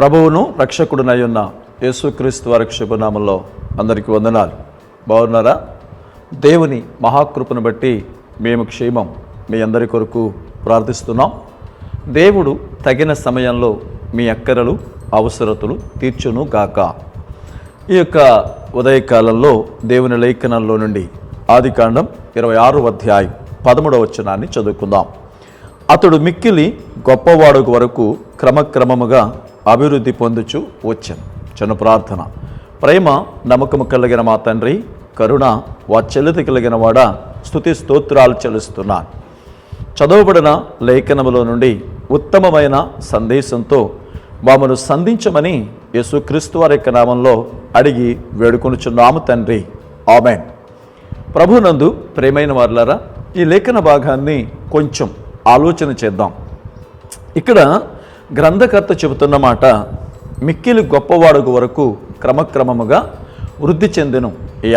ప్రభువును రక్షకుడునై ఉన్న యేసుక్రీస్తు వారి శుభనామంలో అందరికీ వందనాలు. బాగున్నారా? దేవుని మహాకృపను బట్టి మేము క్షేమం మీ అందరి కొరకు ప్రార్థిస్తున్నాం. దేవుడు తగిన సమయంలో మీ అక్కరలు అవసరతలు తీర్చును గాక. ఈ యొక్క ఉదయకాలంలో దేవుని లేఖనంలో నుండి ఆదికాండం 26వ అధ్యాయం 13వ వచనాన్ని చదువుకుందాం. అతడు మిక్కిలి గొప్పవాడు వరకు క్రమక్రమముగా అభివృద్ధి పొందుచు వచ్చాను. చిన్న ప్రార్థన. ప్రేమ నమ్మకము కలిగిన మా తండ్రి, కరుణ వాత్సల్యత కలిగిన వాడా, స్తుతి స్తోత్రాలు చెల్లిస్తున్నాను. చదవబడిన లేఖనములో నుండి ఉత్తమమైన సందేశంతో మమ్మను సంధించమని యేసుక్రీస్తు వారి యొక్క నామంలో అడిగి వేడుకొనుచున్నాము తండ్రి. ఆమేన్. ప్రభునందు ప్రేమైన వారులారా, ఈ లేఖన భాగాన్ని కొంచెం ఆలోచన చేద్దాం. ఇక్కడ గ్రంథకర్త చెబుతున్న మాట, మిక్కిలి గొప్పవాడు వరకు క్రమక్రమముగా వృద్ధి చెందెను.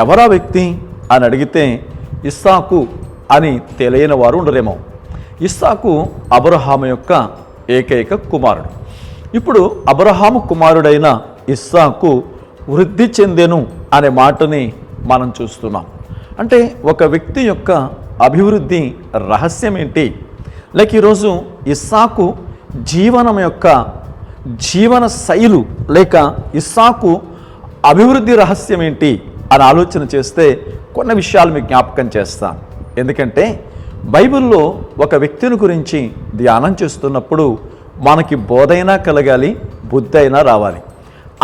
ఎవరా వ్యక్తి అని అడిగితే ఇస్సాకు అని తెలియని వారు ఉండరేమో. ఇస్సాకు అబ్రహాము యొక్క ఏకైక కుమారుడు. ఇప్పుడు అబ్రహాము కుమారుడైన ఇస్సాకు వృద్ధి చెందెను అనే మాటని మనం చూస్తున్నాం. అంటే ఒక వ్యక్తి యొక్క అభివృద్ధి రహస్యం ఏంటి? లేక ఈరోజు ఇస్సాకు జీవనం యొక్క జీవన శైలు లేక ఇస్సాకు అభివృద్ధి రహస్యం ఏంటి అని ఆలోచన చేస్తే కొన్ని విషయాలు మీకు జ్ఞాపకం చేస్తాను. ఎందుకంటే బైబిల్లో ఒక వ్యక్తిని గురించి ధ్యానం చేస్తున్నప్పుడు మనకి బోధైనా కలగాలి, బుద్ధి అయినా రావాలి.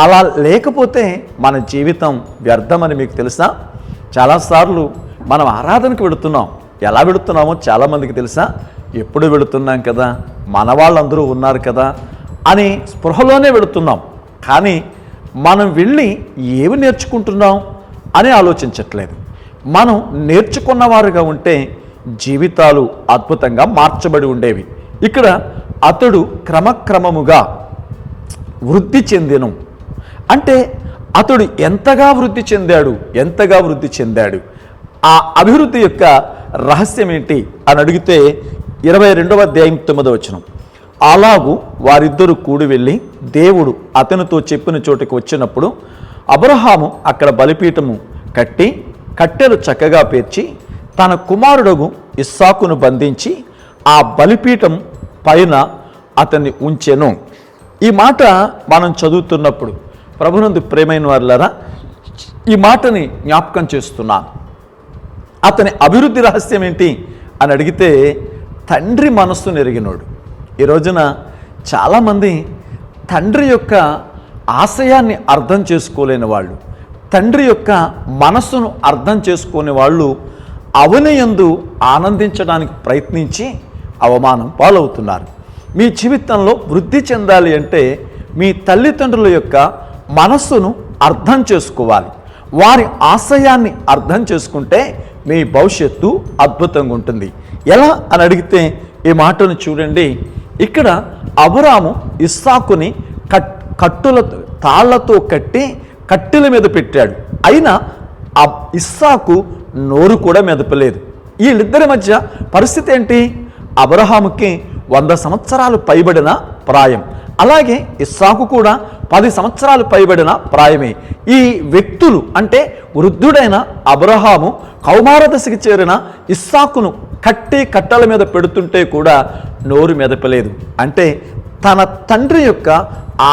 అలా లేకపోతే మన జీవితం వ్యర్థమని మీకు తెలుసా? చాలాసార్లు మనం ఆరాధనకు వెళుతున్నాం. ఎలా వెళుతున్నామో చాలామందికి తెలుసా? ఎప్పుడు వెళుతున్నాం కదా, మన వాళ్ళందరూ ఉన్నారు కదా అని స్పృహలోనే వెళుతున్నాం. కానీ మనం వెళ్ళి ఏమి నేర్చుకుంటున్నాం అని ఆలోచించట్లేదు. మనం నేర్చుకున్నవారుగా ఉంటే జీవితాలు అద్భుతంగా మార్చబడి ఉండేవి. ఇక్కడ అతడు క్రమక్రమముగా వృద్ధి చెందెను అంటే అతడు ఎంతగా వృద్ధి చెందాడు ఆ అభివృద్ధి యొక్క రహస్యం ఏంటి అని అడిగితే 22వ అధ్యాయం 9వ వచనం, అలాగూ వారిద్దరూ కూడి వెళ్ళి దేవుడు అతనితో చెప్పిన చోటుకు వచ్చినప్పుడు అబ్రహాము అక్కడ బలిపీఠము కట్టి కట్టెలు చక్కగా పేర్చి తన కుమారుడగు ఇస్సాకును బంధించి ఆ బలిపీఠం పైన అతన్ని ఉంచెను. ఈ మాట మనం చదువుతున్నప్పుడు ప్రభునందు ప్రేమైన వారులారా, ఈ మాటని జ్ఞాపకం చేస్తున్నాను. అతని అభివృద్ధి రహస్యం ఏంటి అని అడిగితే తండ్రి మనస్సును ఎరిగినోడు. ఈ రోజున చాలామంది తండ్రి యొక్క ఆశయాన్ని అర్థం చేసుకోలేని వాళ్ళు, తండ్రి యొక్క మనస్సును అర్థం చేసుకునే వాళ్ళు అవనియందు ఆనందించడానికి ప్రయత్నించి అవమానం పాలవుతున్నారు. మీ జీవితంలో వృద్ధి చెందాలి అంటే మీ తల్లిదండ్రుల యొక్క మనస్సును అర్థం చేసుకోవాలి. వారి ఆశయాన్ని అర్థం చేసుకుంటే మీ భవిష్యత్తు అద్భుతంగా ఉంటుంది. ఎలా అని అడిగితే ఈ మాటను చూడండి. ఇక్కడ అబ్రాము ఇస్సాకుని తాళ్లతో కట్టి కట్టెల మీద పెట్టాడు. అయినా ఆ ఇస్సాకు నోరు కూడా మెదపలేదు. వీళ్ళిద్దరి మధ్య పరిస్థితి ఏంటి? అబ్రహాముకి 100 సంవత్సరాలు పైబడిన ప్రాయం, అలాగే ఇస్సాకు కూడా 10 సంవత్సరాలు పైబడిన ప్రాయమే. ఈ వ్యక్తులు అంటే వృద్ధుడైన అబ్రహాము కౌమార దశకి చేరిన ఇస్సాకును కట్టెల మీద పెడుతుంటే కూడా నోరు మెదపలేదు. అంటే తన తండ్రి యొక్క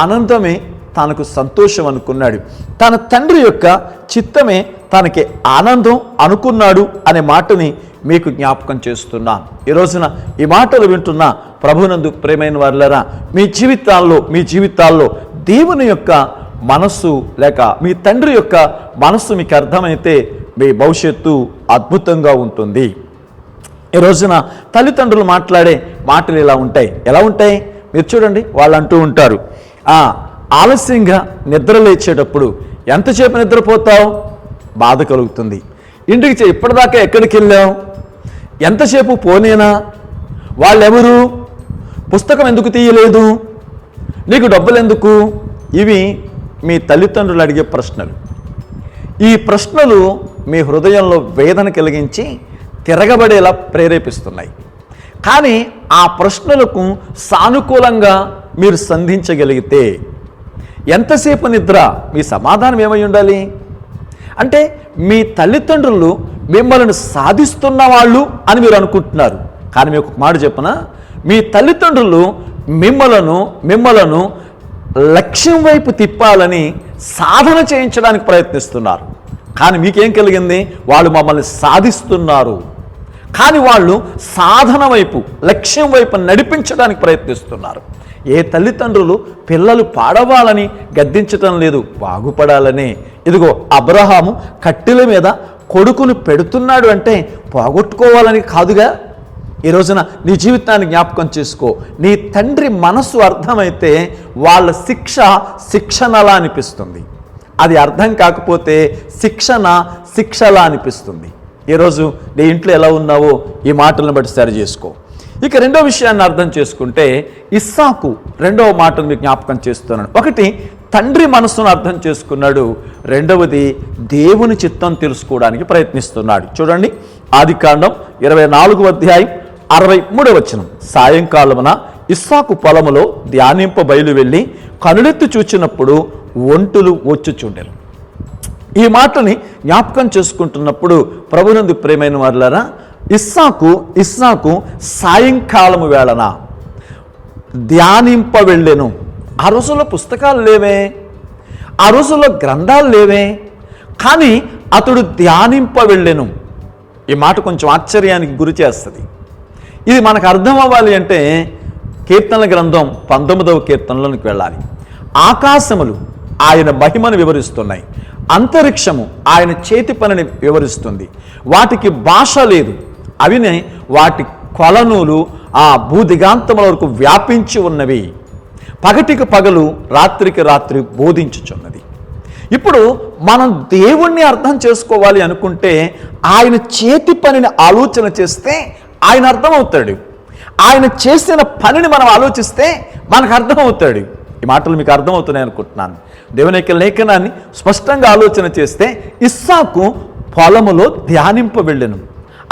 ఆనందమే తనకు సంతోషం అనుకున్నాడు, తన తండ్రి యొక్క చిత్తమే తనకి ఆనందం అనుకున్నాడు అనే మాటని మీకు జ్ఞాపకం చేస్తున్నాను. ఈ రోజున ఈ మాటలు వింటున్న ప్రభునందు ప్రేమైన వారులారా, మీ జీవితాల్లో దేవుని యొక్క మనస్సు లేక మీ తండ్రి యొక్క మనస్సు మీకు అర్థమైతే మీ భవిష్యత్తు అద్భుతంగా ఉంటుంది. ఈ రోజున తల్లిదండ్రులు మాట్లాడే మాటలు ఎలా ఉంటాయి మీరు చూడండి. వాళ్ళు అంటూ ఉంటారు, ఆలస్యంగా నిద్ర లేచేటప్పుడు ఎంతసేపు నిద్రపోతావు? బాధ కలుగుతుంది. ఇంటికి ఇప్పటిదాకా ఎక్కడికి వెళ్ళావు? ఎంతసేపు పోనేనా? వాళ్ళెవరు? పుస్తకం ఎందుకు తీయలేదు? నీకు డబ్బులు ఎందుకు? ఇవి మీ తల్లిదండ్రులు అడిగే ప్రశ్నలు. ఈ ప్రశ్నలు మీ హృదయంలో వేదన కలిగించి తిరగబడేలా ప్రేరేపిస్తున్నాయి. కానీ ఆ ప్రశ్నలకు సానుకూలంగా మీరు సంధించగలిగితే ఎంతసేపు నిద్ర? మీ సమాధానం ఏమై ఉండాలి? అంటే మీ తల్లిదండ్రులు మిమ్మల్ని సాధిస్తున్న వాళ్ళు అని మీరు అనుకుంటున్నారు. కానీ మీకు ఒక మాట చెప్పనా, మీ తల్లిదండ్రులు మిమ్మలను లక్ష్యం వైపు తిప్పాలని సాధన చేయించడానికి ప్రయత్నిస్తున్నారు. కానీ మీకేం కలిగింది? వాళ్ళు మమ్మల్ని సాధిస్తున్నారు, కానీ వాళ్ళు సాధన వైపు, లక్ష్యం వైపు నడిపించడానికి ప్రయత్నిస్తున్నారు. ఏ తల్లిదండ్రులు పిల్లలు పాడవాలని గద్దించటం లేదు, బాగుపడాలనే. ఇదిగో అబ్రహాము కట్టెల మీద కొడుకును పెడుతున్నాడు అంటే పోగొట్టుకోవాలని కాదుగా. ఈ రోజున నీ జీవితాన్ని జ్ఞాపకం చేసుకో. నీ తండ్రి మనసు అర్థమైతే వాళ్ళ శిక్షణలా అనిపిస్తుంది. అది అర్థం కాకపోతే శిక్షలా అనిపిస్తుంది. ఈరోజు నీ ఇంట్లో ఎలా ఉన్నావో ఈ మాటలను బట్టి సరి చేసుకో. ఇక రెండో విషయాన్ని అర్థం చేసుకుంటే, ఇస్సాకు రెండవ మాటను మీకు జ్ఞాపకం చేస్తున్నాను. ఒకటి, తండ్రి మనస్సును అర్థం చేసుకున్నాడు. రెండవది, దేవుని చిత్తం తెలుసుకోవడానికి ప్రయత్నిస్తున్నాడు. చూడండి, ఆదికాండం 24వ అధ్యాయం 63వ వచనం. సాయంకాలమున ఇస్సాకు పొలములో ధ్యానింప బయలు వెళ్ళి కనులెత్తి చూచినప్పుడు ఒంటులు వచ్చుచుండెను. ఈ మాటని జ్ఞాపకం చేసుకుంటున్నప్పుడు ప్రభునందు ప్రియమైన వారులారా, ఇస్సాకు సాయంకాలము వేళన ధ్యానింప వెళ్ళెను. ఆ రోజుల్లో పుస్తకాలు లేవే, ఆ రోజుల్లో గ్రంథాలు లేవే, కానీ అతడు ధ్యానింప వెళ్ళెను. ఈ మాట కొంచెం ఆశ్చర్యానికి గురి చేస్తుంది. ఇది మనకు అర్థం అవ్వాలి అంటే కీర్తనల గ్రంథం 19వ కీర్తనలోనికి వెళ్ళాలి. ఆకాశములు ఆయన మహిమను వివరిస్తున్నాయి, అంతరిక్షము ఆయన చేతి పనిని వివరిస్తుంది. వాటికి భాష లేదు, అవినే వాటి కొలనులు ఆ భూదిగాంతముల వరకు వ్యాపించి ఉన్నవి. పగటికి పగలు, రాత్రికి రాత్రి బోధించుచున్నది. ఇప్పుడు మనం దేవుణ్ణి అర్థం చేసుకోవాలి అనుకుంటే ఆయన చేతి పనిని ఆలోచన చేస్తే ఆయన అర్థమవుతాడు. ఆయన చేసిన పనిని మనం ఆలోచిస్తే మనకు అర్థమవుతాడు. ఈ మాటలు మీకు అర్థమవుతున్నాయి అనుకుంటున్నాను. దేవుని యొక్క లేఖనాన్ని స్పష్టంగా ఆలోచన చేస్తే ఇస్సాకు పొలములో ధ్యానింప వెళ్ళెను.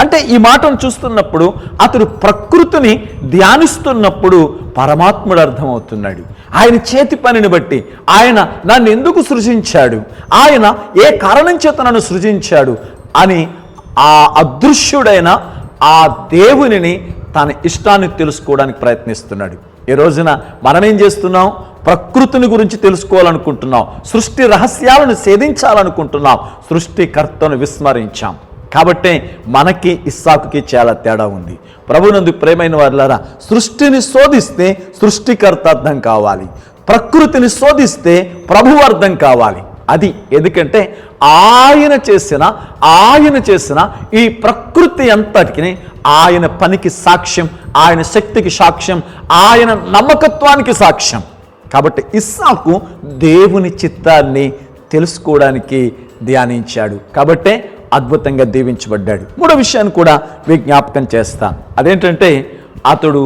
అంటే ఈ మాటను చూస్తున్నప్పుడు అతడు ప్రకృతిని ధ్యానిస్తున్నప్పుడు పరమాత్ముడు అర్థమవుతున్నాడు. ఆయన చేతి పనిని బట్టి, ఆయన నన్ను ఎందుకు సృజించాడు, ఆయన ఏ కారణం చేత నన్ను సృజించాడు అని ఆ అదృశ్యుడైన ఆ దేవునిని తన ఇష్టాన్ని తెలుసుకోవడానికి ప్రయత్నిస్తున్నాడు. ఈ రోజున మనమేం చేస్తున్నాం? ప్రకృతిని గురించి తెలుసుకోవాలనుకుంటున్నాం, సృష్టి రహస్యాలను ఛేదించాలనుకుంటున్నాం, సృష్టికర్తను విస్మరించాం. కాబట్టి మనకి ఇస్సాకుకి చాలా తేడా ఉంది. ప్రభునందు ప్రేమైన వారులారా, సృష్టిని శోధిస్తే సృష్టికర్త అర్థం కావాలి, ప్రకృతిని శోధిస్తే ప్రభువు అర్థం కావాలి. అది ఎందుకంటే ఆయన చేసిన ఈ ప్రకృతి అంతటికి ఆయన పనికి సాక్ష్యం, ఆయన శక్తికి సాక్ష్యం, ఆయన నమ్మకత్వానికి సాక్ష్యం. కాబట్టి ఇస్సాకు దేవుని చిత్తాన్ని తెలుసుకోవడానికి ధ్యానించాడు, కాబట్టే అద్భుతంగా దీవించబడ్డాడు. మూడో విషయాన్ని కూడా విజ్ఞాపకం చేస్తాను. అదేంటంటే అతడు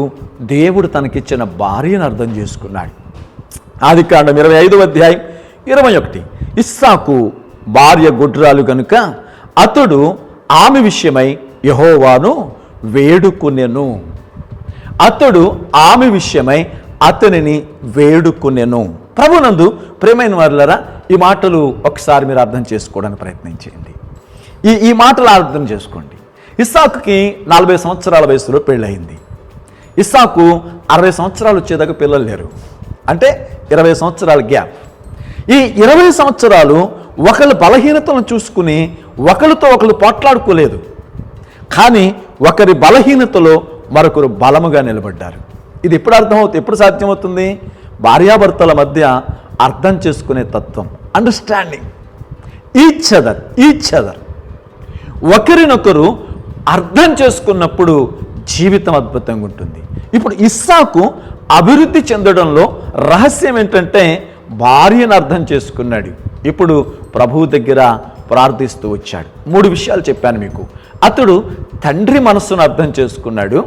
దేవుడు తనకిచ్చిన భార్యను అర్థం చేసుకున్నాడు. ఆదికాండం 25వ అధ్యాయం 21. ఇస్సాకు భార్య గుడ్రాలు గనుక అతడు ఆమె విషయమై యెహోవాను వేడుకునెను. అతడు ఆమె విషయమై అతనిని వేడుకునెను. ప్రభునందు ప్రియమైన వారులారా, ఈ మాటలు ఒకసారి మీరు అర్థం చేసుకోవడానికి ప్రయత్నం చేయండి. ఈ మాటలు అర్థం చేసుకోండి. ఇస్సాకుకి 40 సంవత్సరాల వయసులో పెళ్ళయింది. ఇస్సాకు 60 సంవత్సరాలు వచ్చేదాకా పిల్లలు లేరు, అంటే 20 సంవత్సరాల గ్యాప్. ఈ 20 సంవత్సరాలు ఒకళ్ళ బలహీనతలను చూసుకుని ఒకరితో ఒకరు పోట్లాడుకోలేదు, కానీ ఒకరి బలహీనతలో మరొకరు బలముగా నిలబడ్డారు. ఇది ఎప్పుడు అర్థమవుతుంది, ఎప్పుడు సాధ్యమవుతుంది? భార్యాభర్తల మధ్య అర్థం చేసుకునే తత్వం, అండర్స్టాండింగ్ ఈచ్ అదర్. ఒకరినొకరు అర్థం చేసుకున్నప్పుడు జీవితం అద్భుతంగా ఉంటుంది. ఇప్పుడు ఇస్సాకు అభివృద్ధి చెందడంలో రహస్యం ఏంటంటే భార్యను అర్థం చేసుకున్నాడు. ఇప్పుడు ప్రభువు దగ్గర ప్రార్థిస్తూ వచ్చాడు. 3 విషయాలు చెప్పాను మీకు. అతడు తండ్రి మనస్సును అర్థం చేసుకున్నాడు,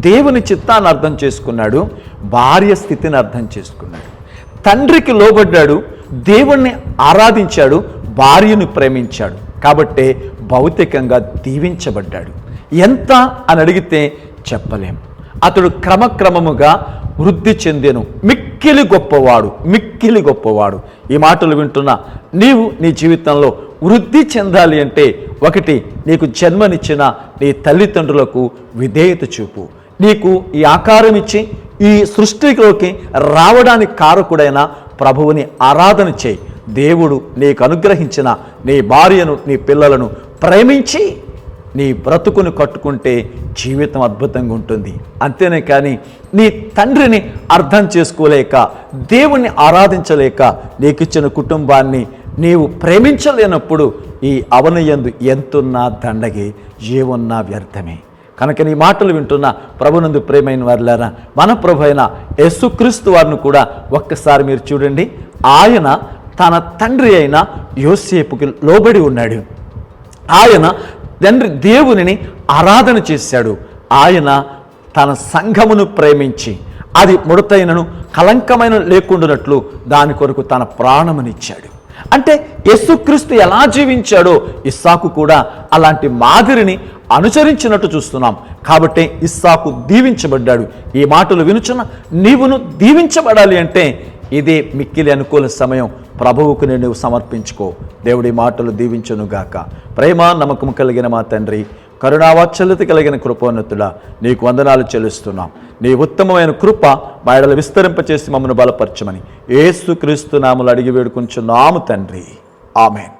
దేవుని చిత్తాన్ని అర్థం చేసుకున్నాడు, భార్య స్థితిని అర్థం చేసుకున్నాడు. తండ్రికి లోబడ్డాడు, దేవుణ్ణి ఆరాధించాడు, భార్యను ప్రేమించాడు. కాబట్టే భౌతికంగా దీవించబడ్డాడు. ఎంత అని అడిగితే చెప్పలేం. అతడు క్రమక్రమముగా వృద్ధి చెందెను, మిక్కిలి గొప్పవాడు, మిక్కిలి గొప్పవాడు. ఈ మాటలు వింటున్న నీవు నీ జీవితంలో వృద్ధి చెందాలి అంటే ఒకటి, నీకు జన్మనిచ్చిన నీ తల్లిదండ్రులకు విధేయత చూపు. నీకు ఈ ఆకారం ఇచ్చి ఈ సృష్టిలోకి రావడానికి కారకుడైన ప్రభువుని ఆరాధన చేయి. దేవుడు నీకు అనుగ్రహించిన నీ భార్యను, నీ పిల్లలను ప్రేమించి నీ బ్రతుకును కట్టుకుంటే జీవితం అద్భుతంగా ఉంటుంది. అంతేనే కానీ నీ తండ్రిని అర్థం చేసుకోలేక, దేవుణ్ణి ఆరాధించలేక, నీకిచ్చిన కుటుంబాన్ని నీవు ప్రేమించలేనప్పుడు ఈ అవనయందు ఎంతున్నా దండగే, ఏమున్నా వ్యర్థమే. కనుక నీ మాటలు వింటున్న ప్రభునందు ప్రేమైన వారులారా, మన ప్రభు అయిన యేసుక్రీస్తు వారిని కూడా ఒక్కసారి మీరు చూడండి. ఆయన తన తండ్రి అయిన యోసేపుకి లోబడి ఉన్నాడు. ఆయన తండ్రి దేవునిని ఆరాధన చేశాడు. ఆయన తన సంఘమును ప్రేమించి అది ముడతైనను కలంకమైన లేకుండానట్లు దాని కొరకు తన ప్రాణమునిచ్చాడు. అంటే యేసుక్రీస్తు ఎలా జీవించాడో ఇస్సాకు కూడా అలాంటి మాదిరిని అనుసరించినట్టు చూస్తున్నాం. కాబట్టి ఇస్సాకు దీవించబడ్డాడు. ఈ మాటలు వినుచున్న నీవును దీవించబడాలి అంటే ఇదే మిక్కిలి అనుకూల సమయం. ప్రభువుకు నేను సమర్పించుకో. దేవుడి మాటలు దీవించునుగాక. ప్రేమ నమ్మకం కలిగిన మా తండ్రి, కరుణావాత్సల్యత కలిగిన కృపోన్నతుడా, నీకు వందనాలు చెల్లిస్తున్నాం. నీ ఉత్తమమైన కృప మా ఎడల విస్తరింపచేసి మమ్మల్ని బలపరచమని యేసుక్రీస్తు నామములో అడిగి వేడుకుంటున్నాము తండ్రి. ఆమేన్.